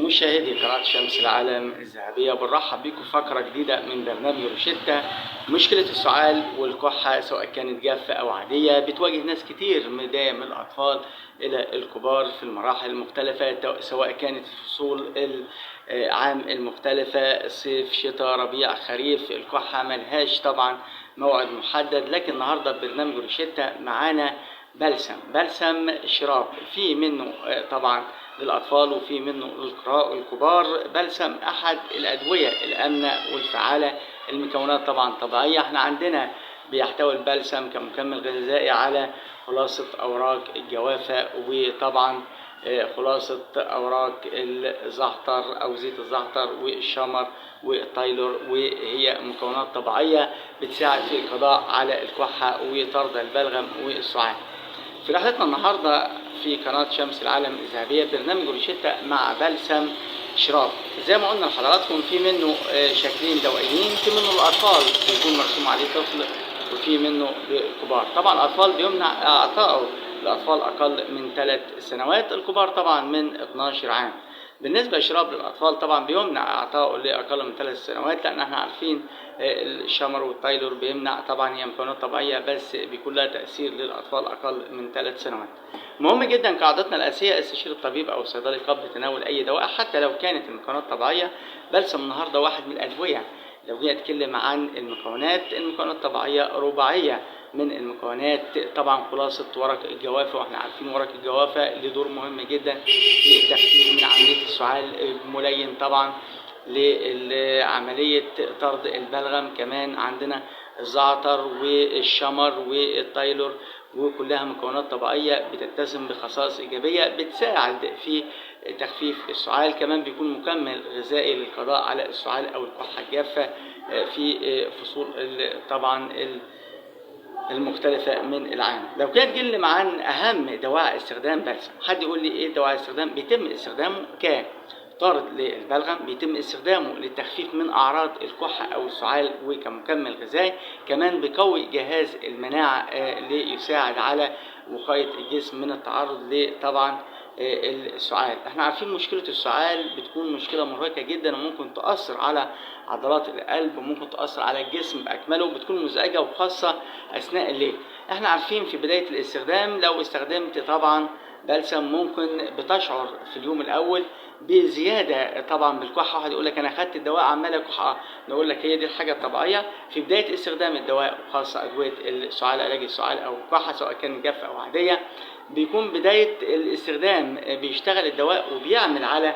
مشاهدي قناة شمس العالم الذهبية، بنرحب بيكم في فقرة جديدة من برنامج روشيتا. مشكلة السعال والكحة سواء كانت جافة أو عادية بتواجه ناس كتير، بداية من الأطفال إلى الكبار في المراحل المختلفة، سواء كانت في فصول العام المختلفة، صيف شتاء ربيع خريف. الكحة ملهاش طبعا موعد محدد، لكن النهاردة ببرنامج روشيتا معانا بلسم شراب، في منه طبعا للأطفال وفي منه للكبار. بلسم أحد الأدوية الآمنة والفعالة، المكونات طبعا طبيعية. احنا عندنا بيحتوي البلسم كمكمل غذائي على خلاصة أوراق الجوافة، وطبعا خلاصة أوراق الزعتر أو زيت الزعتر والشمر والتايلور، وهي مكونات طبيعية بتساعد في القضاء على الكحة وطرد البلغم والسعال. في رحلتنا النهارده في قناة شمس العالم الذهبية برنامج روشيتا مع بلسم شراب. زي ما قلنا لحضراتكم في منه شكلين دوائيين، في منه الأطفال بيكون مرسوم عليه طفل، وفي منه للكبار. طبعا الأطفال بيمنع إعطائه لأطفال أقل من 3 سنوات، الكبار طبعا من 12 عام. بالنسبة للشراب للأطفال طبعا بيمنع إعطائه لأقل من 3 سنوات، لأن احنا عارفين الشمر والتايلور بيمنع. طبعا هي مكونات طبيعية بس بيكون لها تأثير للأطفال أقل من 3 سنوات. مهم جدا قاعدتنا الأساسية استشير الطبيب أو الصيدلي قبل تناول أي دواء حتى لو كانت المكونات طبيعية. بلسم النهارده واحد من الأدوية. لو جينا نتكلم عن المكونات طبيعية رباعية من المكونات. طبعا خلاصة ورق الجوافة، واحنا عارفين ورق الجوافة له دور مهم جدا في التخفيف من عملية السعال، ملين طبعا لعملية طرد البلغم. كمان عندنا الزعتر والشمر والتايلور، وكلها مكونات طبيعية بتتسم بخصائص إيجابية بتساعد في تخفيف السعال. كمان بيكون مكمل غذائي للقضاء على السعال أو الكحة الجافة في فصول طبعا المختلفة من العام. لو كان اتكلم عن أهم دواعي استخدام بلسم، حد يقول لي إيه دواعي استخدام؟ بيتم استخدامه كطارد للبلغم، بيتم استخدامه للتخفيف من أعراض الكحة أو السعال وكمكمل غذائي. كمان بيقوي جهاز المناعة ليساعد على وقاية الجسم من التعرض لطبعا السعال. احنا عارفين مشكلة السعال بتكون مشكلة مرهقة جدا، وممكن تؤثر على عضلات القلب، وممكن تؤثر على الجسم بأكمله، وبتكون مزعجة وخاصة أثناء الليل. احنا عارفين في بداية الاستخدام لو استخدمت طبعا بلسم ممكن بتشعر في اليوم الأول بزيادة طبعا بالكحة. واحد يقول لك أنا خدت الدواء عمال كحة، نقول لك هي دي الحاجة الطبيعية في بداية استخدام الدواء، وخاصة أدوية السعال، علاج السعال أو الكحة سواء كان جافة أو عادية. بيكون بداية الاستخدام بيشتغل الدواء وبيعمل على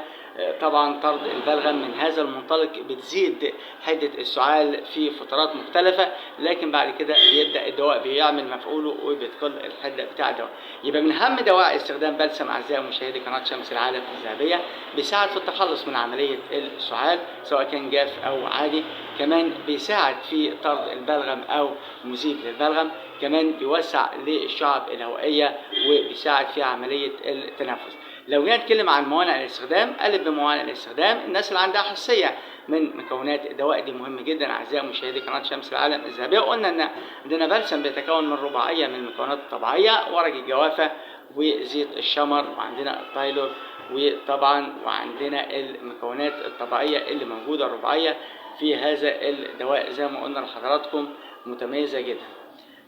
طبعا طرد البلغم. من هذا المنطلق بتزيد حدة السعال في فترات مختلفة، لكن بعد كده بيبدأ الدواء بيعمل مفعوله وبتقل الحدة بتاع الدواء. يبقى من أهم دواعي استخدام بلسم أعزائي مشاهدي قناة شمس العالم الذهبية بيساعد في التخلص من عملية السعال سواء كان جاف أو عادي. كمان بيساعد في طرد البلغم أو مذيب للبلغم. كمان بيوسع للشعب الهوائية وبيساعد في عملية التنفس. لو جينا نتكلم عن موانع الاستخدام، قلب بموانع الاستخدام الناس اللي عندها حساسية من مكونات الدواء، دي مهم جدا اعزائي مشاهدي قناه شمس العالم الذهبيه. وقلنا ان عندنا بلسم بيتكون من رباعيه من المكونات الطبيعيه، ورق الجوافه وزيت الشمر، وعندنا التايلور، وطبعا وعندنا المكونات الطبيعيه اللي موجوده الرباعيه في هذا الدواء زي ما قلنا لحضراتكم متميزه جدا.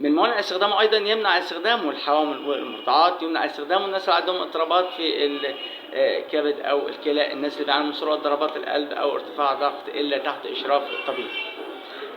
من موانع استخدامه ايضا يمنع استخدامه الحوامل والمرضعات، يمنع استخدامه الناس اللي عندهم اضطرابات في الكبد او الكلى، الناس اللي بيعانوا من سرعه ضربات القلب او ارتفاع ضغط الا تحت اشراف الطبيب.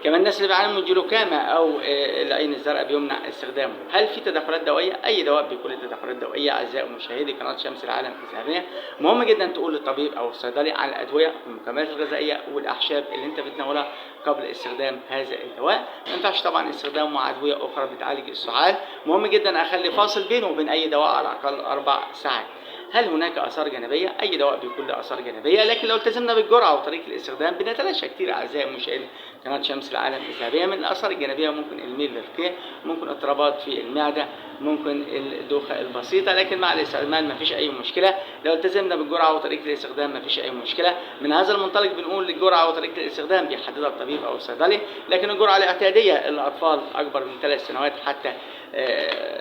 كمان الناس اللي بيعانوا من الجلوكاما او العين الزرقاء بيمنع استخدامه. هل في تدخلات دوائيه؟ اي دواء بيكون له تدخلات دوائيه اعزائي مشاهدي قناه شمس العالم الذهبيه. مهم جدا تقول للطبيب او الصيدلي عن الادويه والمكملات الغذائيه والاعشاب اللي انت بتناولها قبل استخدام هذا الدواء. ما ينفعش طبعا استخدامه مع ادويه اخرى بتعالج السعال. مهم جدا اخلي فاصل بينه وبين اي دواء على الاقل 4 ساعات. هل هناك اثار جانبيه؟ اي دواء بيكون له اثار جانبيه، لكن لو التزمنا بالجرعه وطريقه الاستخدام بنتلاشى كتير اعزائي مشاهدي قناه شمس العالم الذهبيه. من الاثار الجانبيه ممكن الميل للقيء، ممكن اضطرابات في المعده، ممكن الدوخه البسيطه، لكن مع الاستعمال ما فيش اي مشكله. لو التزمنا بالجرعه وطريقه الاستخدام ما فيش اي مشكله. من هذا المنطلق بنقول الجرعه وطريقه الاستخدام بيحددها الطبيب او الصيدلي، لكن الجرعه الاعتياديه للاطفال اكبر من 3 سنوات حتى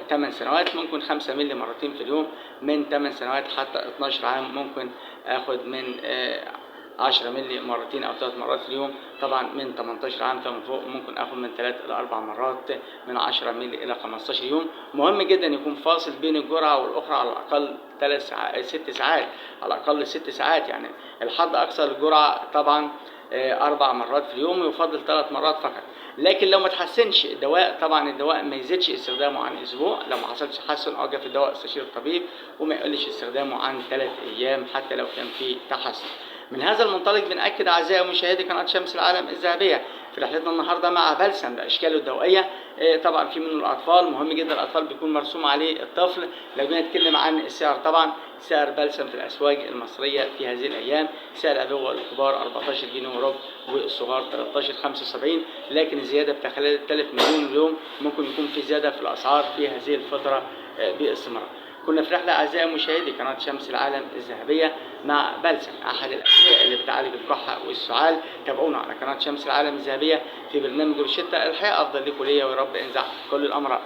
8 سنوات ممكن 5 مللي مرتين في اليوم، من 8 سنوات حتى 12 عام ممكن اخد من 10 مللي مرتين او 3 مرات في اليوم. طبعا من 18 عام فما فوق ممكن اخد من 3 الى 4 مرات من 10 مللي الى 15 يوم. مهم جدا يكون فاصل بين الجرعه والاخرى على الاقل 6 ساعات، على الاقل 6 ساعات. يعني الحد اقصى الجرعه طبعا 4 مرات في اليوم، ويفضل 3 مرات فقط. لكن لو ما تحسنش الدواء، طبعا الدواء ما يزيدش استخدامه عن اسبوع. لو ما حصلش تحسن اوقف الدواء، استشير الطبيب، وما يقلش استخدامه عن 3 ايام حتى لو كان في تحسن. من هذا المنطلق بنأكد أعزائي مشاهدي قناة شمس العالم الذهبية في رحلتنا النهارده مع بلسم بأشكاله الضوئية. طبعا في منه الأطفال، مهم جدا الأطفال بيكون مرسوم عليه الطفل. لو جينا نتكلم عن السعر، طبعا سعر بلسم في الأسواق المصرية في هذه الأيام سعر الأبوة الكبار 14 جنيه وربع، والصغار 13.75. لكن الزيادة بتختلف من يوم ليوم، ممكن يكون في زيادة في الأسعار في هذه الفترة باستمرار. كنا في رحلة أعزائي مشاهدي قناة شمس العالم الذهبية مع بلسم، أحد الأدوية اللي بتعالج الكحة والسعال. تابعونا على قناة شمس العالم الذهبية في برنامج روشتة، الحياة أفضل لكم ليا، ويا رب انزع كل الأمراض.